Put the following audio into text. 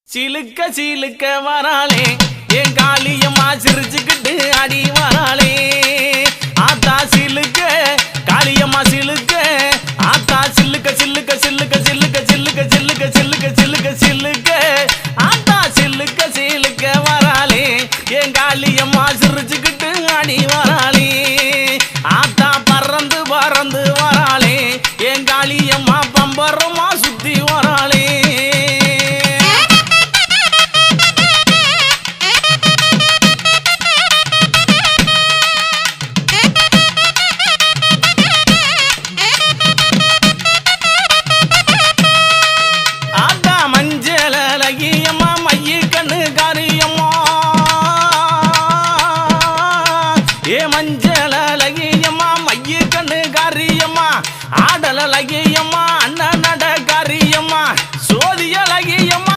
சிலுக்க சிலுக்க வராளே என் காளியம்மா சிரிச்சுக்கிட்டு அடி வராளே ஆத்தா சிலுக்க காளியம்மா சிலுக்க ஆத்தா சில்லுக்க சில்லுக்க சில்லுக்க சில்லுக்க சில்லுக்க சில்லுக்க சில்லுக்க சில்லுக்க சில்லுக்க ஆத்தா சில்லுக்க சிலுக்க வராளே என் காளியம்மா சிரிச்சுக்கிட்டு அடி